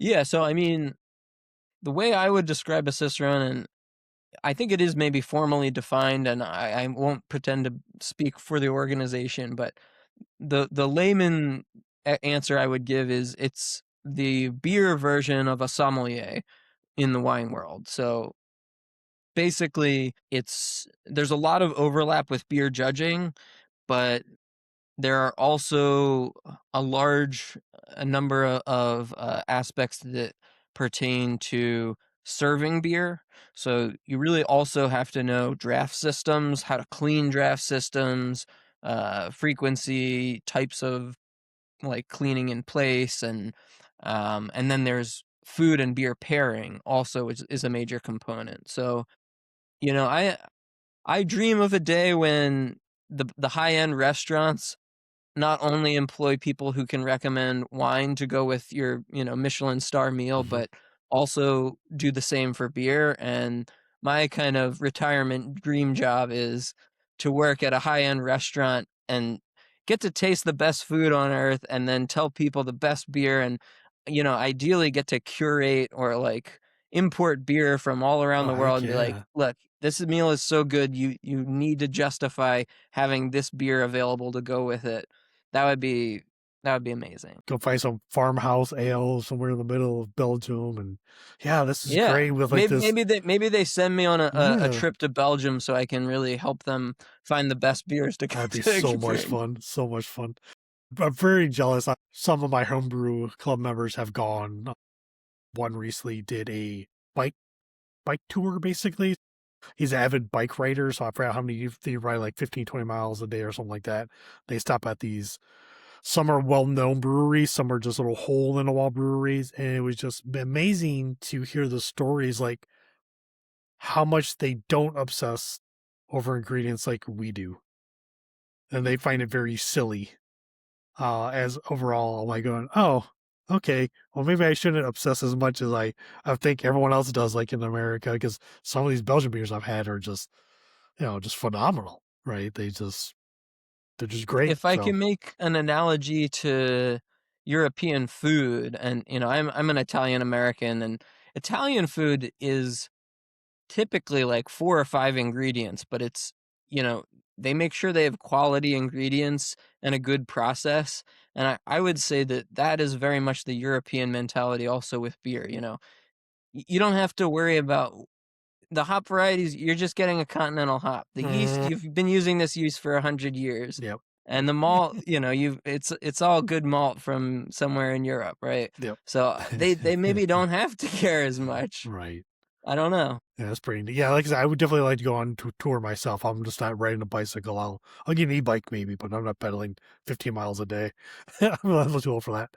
Yeah, so I mean, the way I would describe a Cicerone, and I think it is maybe formally defined, and I won't pretend to speak for the organization, but the layman answer I would give is it's the beer version of a sommelier in the wine world. So basically, there's a lot of overlap with beer judging, but there are also a number of aspects that pertain to serving beer. So you really also have to know draft systems, how to clean draft systems, frequency, types of like cleaning in place, and then there's food and beer pairing also, which is a major component. So I dream of a day when the high end restaurants not only employ people who can recommend wine to go with your, Michelin-star meal, Mhm. but also do the same for beer. And my kind of retirement dream job is to work at a high-end restaurant and get to taste the best food on earth and then tell people the best beer and, ideally get to curate or like import beer from all around Oh, the world heck and be like, yeah. look, this meal is so good, you need to justify having this beer available to go with it. That would be that would be amazing. Go find some farmhouse ale somewhere in the middle of Belgium, and yeah, this is Yeah. great with like Maybe this. maybe they send me on a Yeah, trip to Belgium so I can really help them find the best beers to that'd be to so much drink. fun. So much fun. I'm very jealous. Some of my homebrew club members have gone. One recently did a bike bike tour, basically. He's an avid bike rider, so I forgot how many they ride, like 15, 20 miles a day or something like that. They stop at these, some are well-known breweries, some are just little hole-in-the-wall breweries, and it was just amazing to hear the stories, like how much they don't obsess over ingredients like we do, and they find it very silly. As overall, I'm like going, oh, okay, well maybe I shouldn't obsess as much as I think everyone else does, like in America, because some of these Belgian beers I've had are just, just phenomenal, right? They're just great. If I So, can make an analogy to European food, and I'm an Italian American, and Italian food is typically like 4 or 5 ingredients, but you know, they make sure they have quality ingredients and a good process, and I would say that that is very much the European mentality also with beer, you know? You don't have to worry about the hop varieties, you're just getting a continental hop. The yeast, mhm, you've been using this yeast for 100 years. yep, And the malt, you've it's all good malt from somewhere in Europe, right? yep. So they maybe don't have to care as much. Right. I don't know. Yeah, that's pretty neat. Yeah, like I said, I would definitely like to go on to tour myself. I'm just not riding a bicycle. I'll get an e-bike maybe, but I'm not pedaling 15 miles a day. I'm a little too old for that.